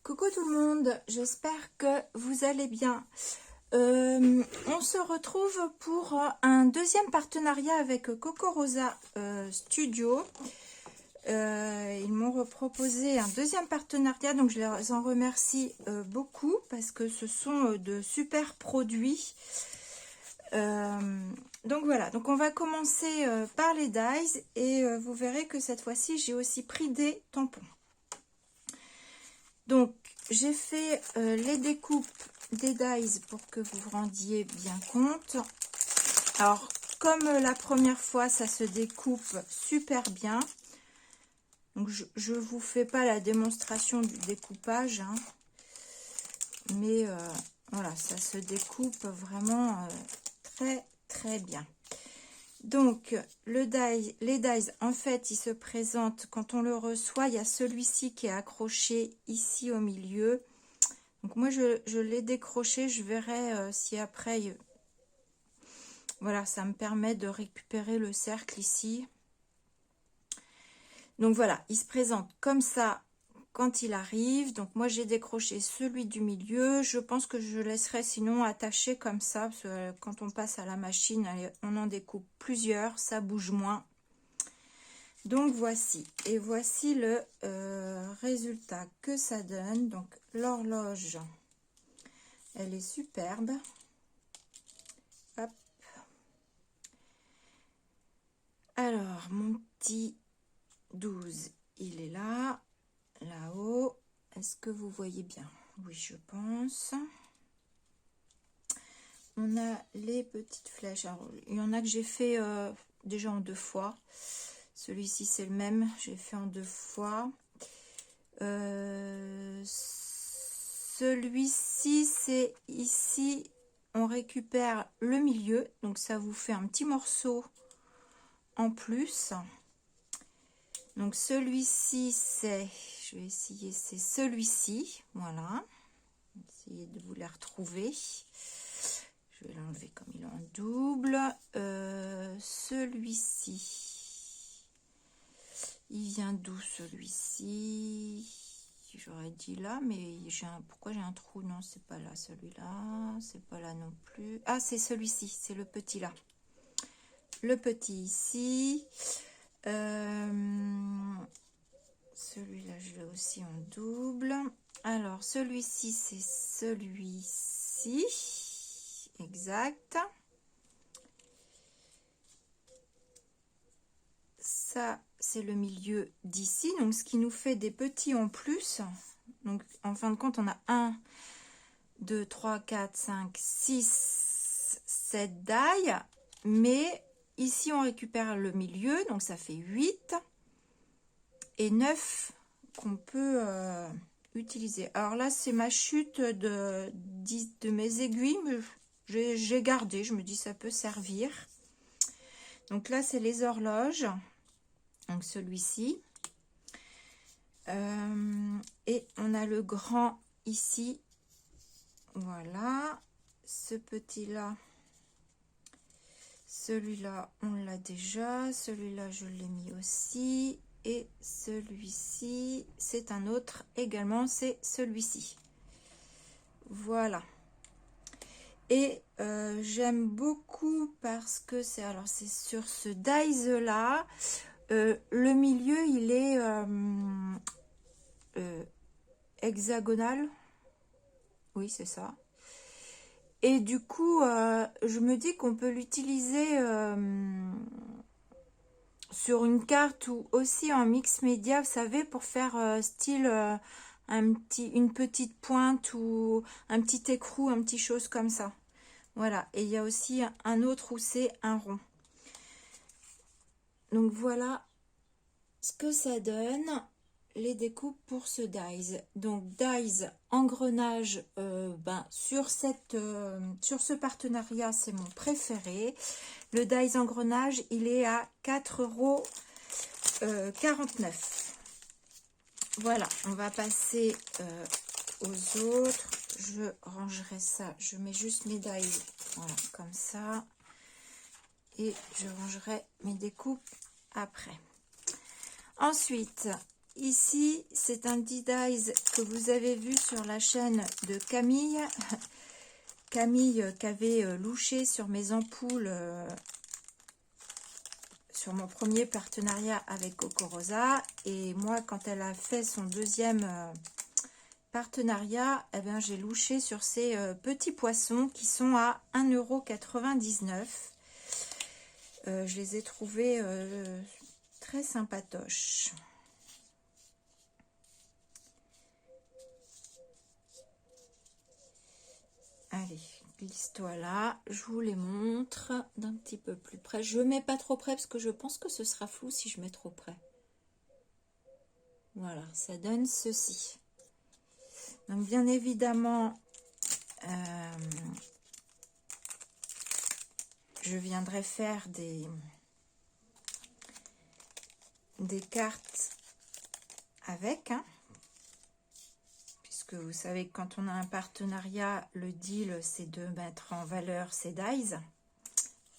Coucou tout le monde, j'espère que vous allez bien. On se retrouve pour un deuxième partenariat avec Coco Rosa Studio. Ils m'ont proposé un deuxième partenariat, donc je les en remercie beaucoup parce que ce sont de super produits. Donc voilà, donc on va commencer par les dies et vous verrez que cette fois-ci j'ai aussi pris des tampons. Donc j'ai fait les découpes des dies pour que vous vous rendiez bien compte. Alors comme la première fois ça se découpe super bien, donc je vous fais pas la démonstration du découpage, hein, mais voilà, ça se découpe vraiment très bien. Donc les dies en fait ils se présentent quand on le reçoit. Il y a celui-ci qui est accroché ici au milieu, donc moi je l'ai décroché. Je verrai si après voilà, ça me permet de récupérer le cercle ici. Donc voilà, il se présente comme ça quand il arrive. Donc moi j'ai décroché celui du milieu. Je pense que je laisserai sinon attaché comme ça, parce que quand on passe à la machine, on en découpe plusieurs, ça bouge moins. Donc voici, et voici le résultat que ça donne. Donc l'horloge, elle est superbe. Hop. Alors mon petit 12, il est là, là-haut. Est-ce que vous voyez bien? Oui, je pense. On a les petites flèches. Alors, il y en a que j'ai fait déjà en 2 fois. Celui-ci, c'est le même. J'ai fait en 2 fois. Celui-ci, c'est ici. On récupère le milieu. Donc, ça vous fait un petit morceau en plus. Donc, celui-ci, c'est... Je vais essayer, c'est celui-ci. Voilà. Essayez de vous les retrouver. Je vais l'enlever comme il est en double. Celui-ci, il vient d'où celui-ci? J'aurais dit là, mais pourquoi j'ai un trou? Non, c'est pas là, celui-là. C'est pas là non plus. Ah, c'est celui-ci, c'est le petit là. Le petit ici. Celui-là, je l'ai aussi en double. Alors, celui-ci, c'est celui-ci. Exact. Ça, c'est le milieu d'ici. Donc, ce qui nous fait des petits en plus. Donc, en fin de compte, on a 1, 2, 3, 4, 5, 6, 7 dies. Mais ici, on récupère le milieu. Donc, ça fait 8 et 9 qu'on peut utiliser. Alors là, c'est ma chute de mes aiguilles. Mais j'ai gardé. Je me dis, ça peut servir. Donc là, c'est les horloges. Donc celui-ci. Et on a le grand ici. Voilà. Ce petit-là. Celui-là, on l'a déjà. Celui-là, je l'ai mis aussi. Et celui-ci, c'est un autre également. C'est celui-ci. Voilà. Et j'aime beaucoup parce que c'est sur ce dies là, le milieu il est hexagonal. Oui, c'est ça. Et du coup, je me dis qu'on peut l'utiliser sur une carte ou aussi en mix média, vous savez, pour faire style une petite pointe ou un petit écrou, un petit chose comme ça. Voilà, et il y a aussi un autre où c'est un rond. Donc voilà ce que ça donne, les découpes pour ce dies. Donc dies engrenage, sur ce partenariat, c'est mon préféré. Le dies engrenage, il est à 4,49 €. Voilà, on va passer aux autres. Je rangerai ça, je mets juste mes dies, voilà, comme ça, et je rangerai mes découpes après. Ensuite, ici, c'est un D-Dies que vous avez vu sur la chaîne de Camille. Camille qui avait louché sur mes ampoules sur mon premier partenariat avec Coco Rosa. Et moi, quand elle a fait son deuxième partenariat, eh bien, j'ai louché sur ces petits poissons qui sont à 1,99 €. Je les ai trouvés très sympatoches. Allez, glisse-toi là, je vous les montre d'un petit peu plus près. Je ne mets pas trop près parce que je pense que ce sera flou si je mets trop près. Voilà, ça donne ceci. Donc bien évidemment, je viendrai faire des cartes avec, hein. Que vous savez que quand on a un partenariat, le deal c'est de mettre en valeur ces dies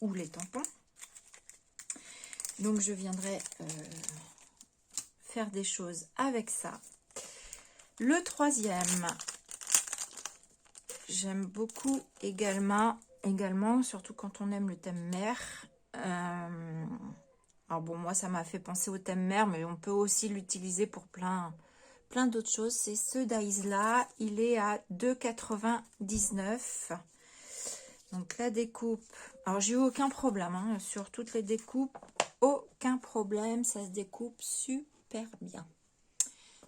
ou les tampons. Donc je viendrai faire des choses avec ça. Le troisième, j'aime beaucoup également, surtout quand on aime le thème mer. Alors bon, moi ça m'a fait penser au thème mer, mais on peut aussi l'utiliser pour plein d'autres choses. C'est ce dies là, il est à 2,99 €. Donc la découpe, alors j'ai eu aucun problème hein, sur toutes les découpes, aucun problème, ça se découpe super bien.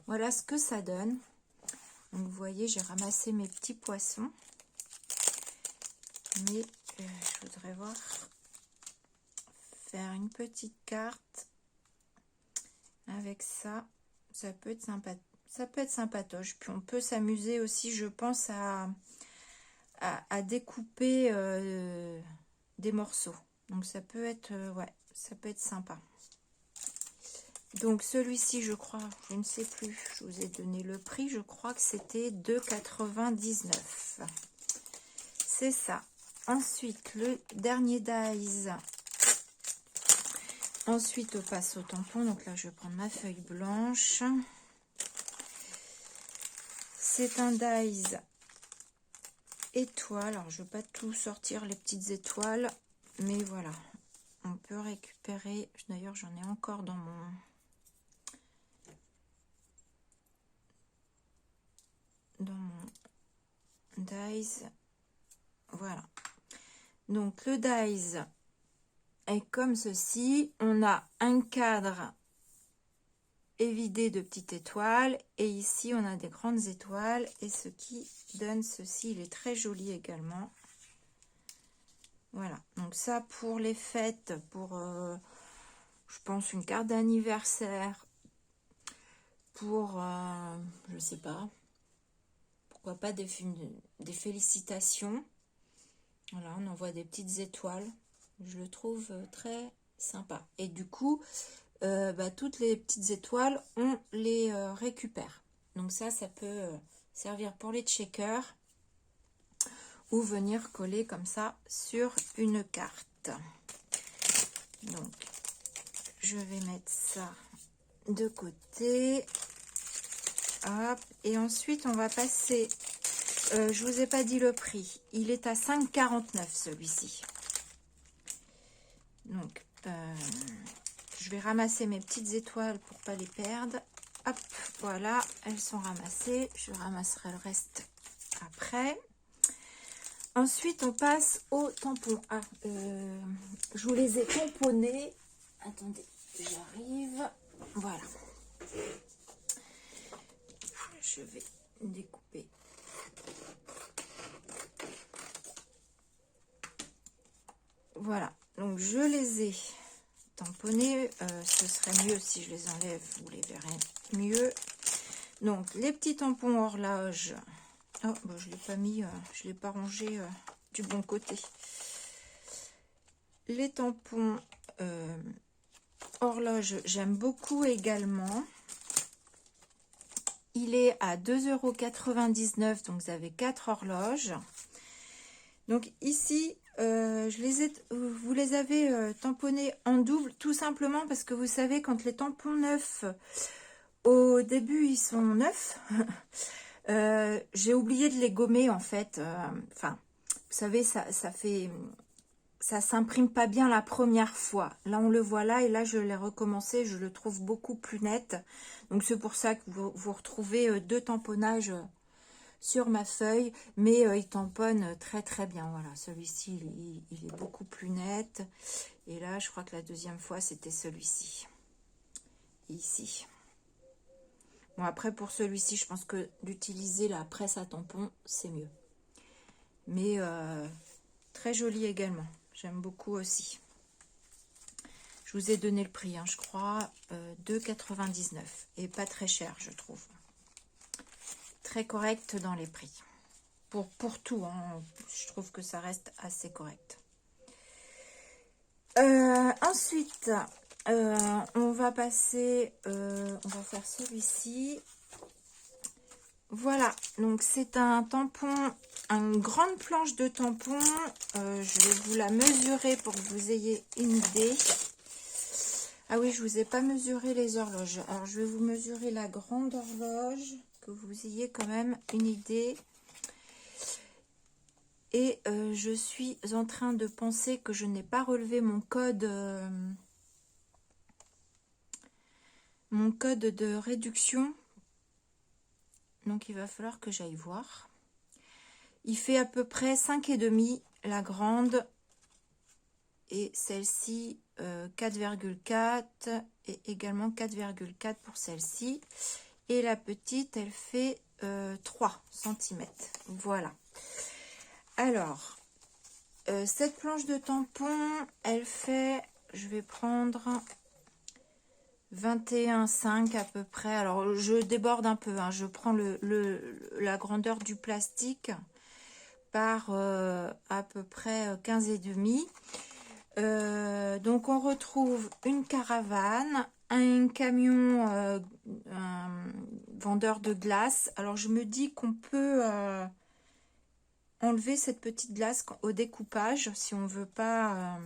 Voilà ce que ça donne. Donc vous voyez, j'ai ramassé mes petits poissons, mais je voudrais voir faire une petite carte avec ça. Ça peut être sympa. Ça peut être sympatoche. Puis on peut s'amuser aussi, je pense, à découper des morceaux. Donc ça peut être, ouais, ça peut être sympa. Donc celui-ci, je crois, je ne sais plus, je vous ai donné le prix, je crois que c'était 2,99 €. C'est ça. Ensuite, le dernier dies. Ensuite, on passe au tampon. Donc là, je vais prendre ma feuille blanche. C'est un dies étoile. Alors, je ne vais pas tout sortir, les petites étoiles. Mais voilà, on peut récupérer. D'ailleurs, j'en ai encore dans mon... dies. Voilà. Donc, le dies est comme ceci. On a un cadre évidé de petites étoiles et ici on a des grandes étoiles et ce qui donne ceci, il est très joli également. Voilà, donc ça pour les fêtes, pour je pense une carte d'anniversaire, pour je sais pas, pourquoi pas des félicitations. Voilà, on envoie des petites étoiles, je le trouve très sympa. Et du coup toutes les petites étoiles, on les récupère. Donc ça peut servir pour les checkers ou venir coller comme ça sur une carte. Donc, je vais mettre ça de côté. Hop. Et ensuite, on va passer... je vous ai pas dit le prix. Il est à 5,49 celui-ci. Donc... je vais ramasser mes petites étoiles pour pas les perdre. Hop, voilà, elles sont ramassées. Je ramasserai le reste après. Ensuite, on passe au tampon. Ah, je vous les ai tamponnés. Attendez, j'arrive. Voilà. Je vais découper. Voilà, donc je les ai tamponnés. Ce serait mieux si je les enlève, vous les verrez mieux. Donc, les petits tampons horloge. Oh, bah, je ne l'ai pas mis, je ne l'ai pas rangé du bon côté. Les tampons horloge, j'aime beaucoup également. Il est à 2,99 €, donc vous avez 4 horloges. Donc ici, vous les avez tamponnés en double, tout simplement parce que vous savez, quand les tampons neufs Au début, ils sont neufs. J'ai oublié de les gommer en fait. Enfin, vous savez, ça s'imprime pas bien la première fois. Là, on le voit là, et là, je l'ai recommencé. Je le trouve beaucoup plus net. Donc, c'est pour ça que vous retrouvez deux tamponnages sur ma feuille, mais il tamponne très très bien. Voilà, celui-ci, il est beaucoup plus net. Et là, je crois que la deuxième fois, c'était celui-ci. Ici. Bon, après, pour celui-ci, je pense que d'utiliser la presse à tampon, c'est mieux. Mais très joli également. J'aime beaucoup aussi. Je vous ai donné le prix, hein, je crois, 2,99 €. Et pas très cher, je trouve. Très correct dans les prix. Pour tout, hein, je trouve que ça reste assez correct. Ensuite, on va passer, on va faire celui-ci. Voilà, donc c'est un tampon, une grande planche de tampon. Je vais vous la mesurer pour que vous ayez une idée. Ah oui, je vous ai pas mesuré les horloges. Alors, je vais vous mesurer la grande horloge, que vous ayez quand même une idée. Et je suis en train de penser que je n'ai pas relevé mon code de réduction. Donc, il va falloir que j'aille voir. Il fait à peu près 5,5 la grande. Et celle-ci, 4,4. Et également 4,4 pour celle-ci. Et la petite, elle fait 3 cm. Voilà. Alors, cette planche de tampon, elle fait, je vais prendre 21,5 à peu près. Alors, je déborde un peu, hein, je prends la grandeur du plastique par à peu près 15,5. Donc, on retrouve une caravane, un camion, un vendeur de glace. Alors, je me dis qu'on peut enlever cette petite glace au découpage si on veut pas.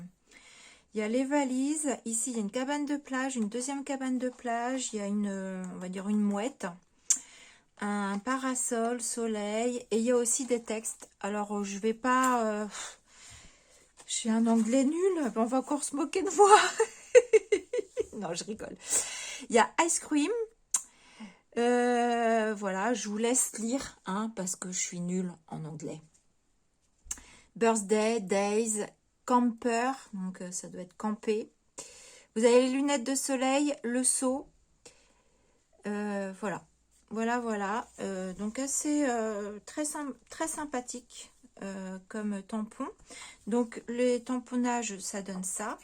Il y a les valises. Ici, il y a une cabane de plage, une deuxième cabane de plage. Il y a on va dire une mouette, un parasol, soleil. Et il y a aussi des textes. Alors, je vais pas... j'ai un anglais nul. On va encore se moquer de moi. Non, je rigole. Il y a ice cream. Voilà, je vous laisse lire, hein, parce que je suis nulle en anglais. Birthday, days, camper, donc ça doit être camper. Vous avez les lunettes de soleil, le seau. Voilà. Voilà. Donc assez très sympathique comme tampon. Donc les tamponnages, ça donne ça.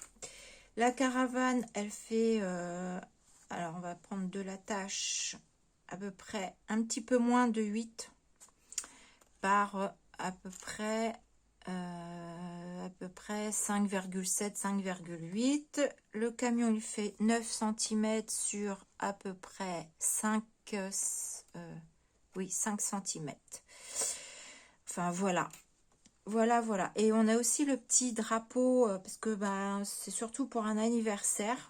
La caravane, elle fait... alors on va prendre de la tâche à peu près un petit peu moins de 8 par à peu près 5,7, 5,8. Le camion, il fait 9 cm sur à peu près 5 cm. Enfin, voilà. Voilà. Et on a aussi le petit drapeau, parce que c'est surtout pour un anniversaire,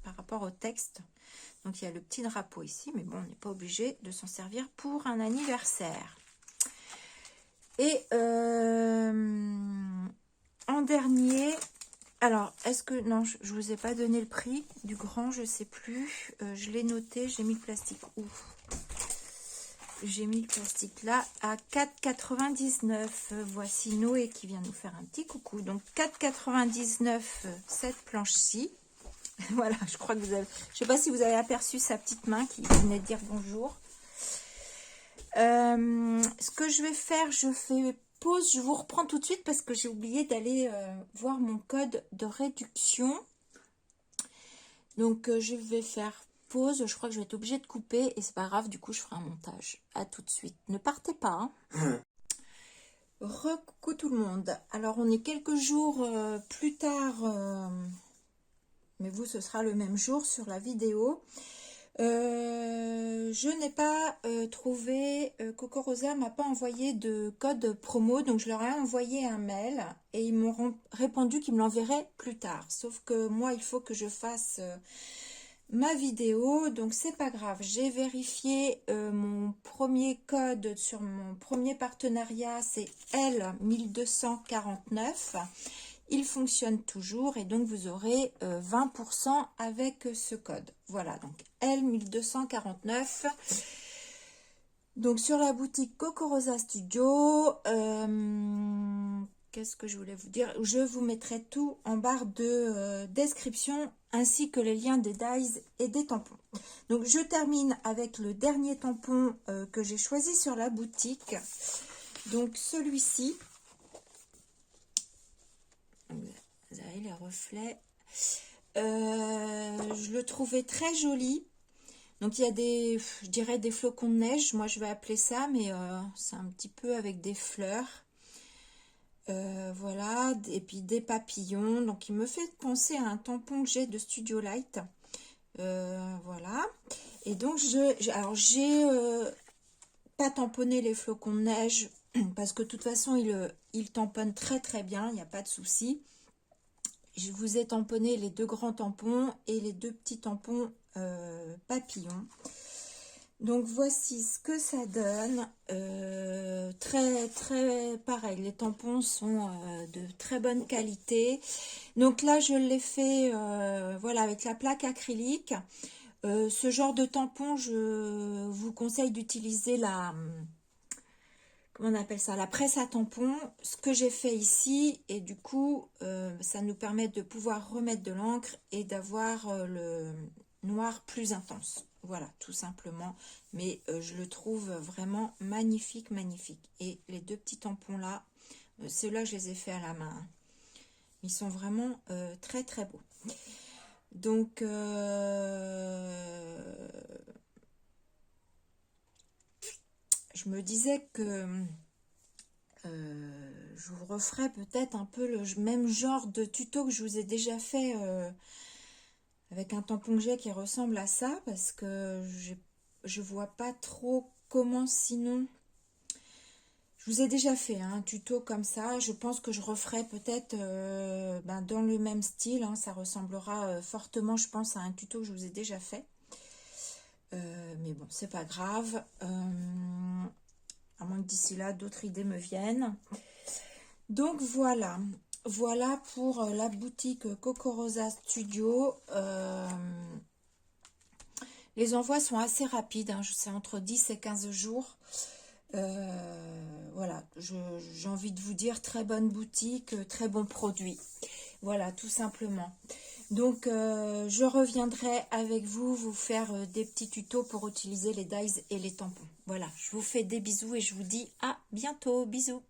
par rapport au texte. Donc, il y a le petit drapeau ici, mais bon, on n'est pas obligé de s'en servir pour un anniversaire. Et en dernier, alors, est-ce que... Non, je vous ai pas donné le prix du grand, je sais plus. Je l'ai noté, j'ai mis le plastique où? J'ai mis le plastique là à 4,99. Voici Noé qui vient nous faire un petit coucou. Donc, 4,99 cette planche-ci. Voilà, je crois que vous avez... Je sais pas si vous avez aperçu sa petite main qui venait de dire bonjour. Ce que je vais faire, je fais pause, je vous reprends tout de suite parce que j'ai oublié d'aller voir mon code de réduction. Donc je vais faire pause, je crois que je vais être obligée de couper et c'est pas grave, du coup je ferai un montage. À tout de suite, ne partez pas, hein. Recoucou tout le monde. Alors on est quelques jours plus tard, mais vous ce sera le même jour sur la vidéo. Je n'ai pas trouvé, Coco Rosa m'a pas envoyé de code promo, donc je leur ai envoyé un mail et ils m'ont répondu qu'ils me l'enverraient plus tard. Sauf que moi, il faut que je fasse ma vidéo, donc c'est pas grave. J'ai vérifié mon premier code sur mon premier partenariat, c'est L1249. Il fonctionne toujours et donc vous aurez 20% avec ce code. Voilà, donc L1249. Donc sur la boutique Coco Rosa Studio, qu'est-ce que je voulais vous dire? Je vous mettrai tout en barre de description ainsi que les liens des dies et des tampons. Donc je termine avec le dernier tampon que j'ai choisi sur la boutique. Donc celui-ci. Vous avez les reflets. Je le trouvais très joli. Donc il y a des, je dirais des flocons de neige, moi je vais appeler ça, mais c'est un petit peu avec des fleurs. Voilà, et puis des papillons. Donc il me fait penser à un tampon que j'ai de Studio Light. Voilà. Et donc alors j'ai pas tamponné les flocons de neige parce que de toute façon il tamponne très très bien, il n'y a pas de souci. Je vous ai tamponné les deux grands tampons et les deux petits tampons papillons. Donc voici ce que ça donne. Très très pareil, les tampons sont de très bonne qualité. Donc là je l'ai fait voilà, avec la plaque acrylique. Ce genre de tampon, je vous conseille d'utiliser la, comment on appelle ça, la presse à tampon. Ce que j'ai fait ici, et du coup ça nous permet de pouvoir remettre de l'encre et d'avoir le noir plus intense. Voilà, tout simplement. Mais je le trouve vraiment magnifique, magnifique. Et les deux petits tampons là, ceux-là, je les ai faits à la main. Ils sont vraiment très, très beaux. Donc, je me disais que je vous referai peut-être un peu le même genre de tuto que je vous ai déjà fait avec un tampon que j'ai qui ressemble à ça, parce que je vois pas trop comment sinon. Je vous ai déjà fait un tuto comme ça. Je pense que je referai peut-être dans le même style. Hein. Ça ressemblera fortement, je pense, à un tuto que je vous ai déjà fait. Mais bon, c'est pas grave. À moins que d'ici là, d'autres idées me viennent. Donc voilà. Voilà pour la boutique Coco Rosa Studio. Les envois sont assez rapides. Hein. C'est entre 10 et 15 jours. Voilà, j'ai envie de vous dire très bonne boutique, très bon produit. Voilà, tout simplement. Donc, je reviendrai avec vous faire des petits tutos pour utiliser les dies et les tampons. Voilà, je vous fais des bisous et je vous dis à bientôt. Bisous.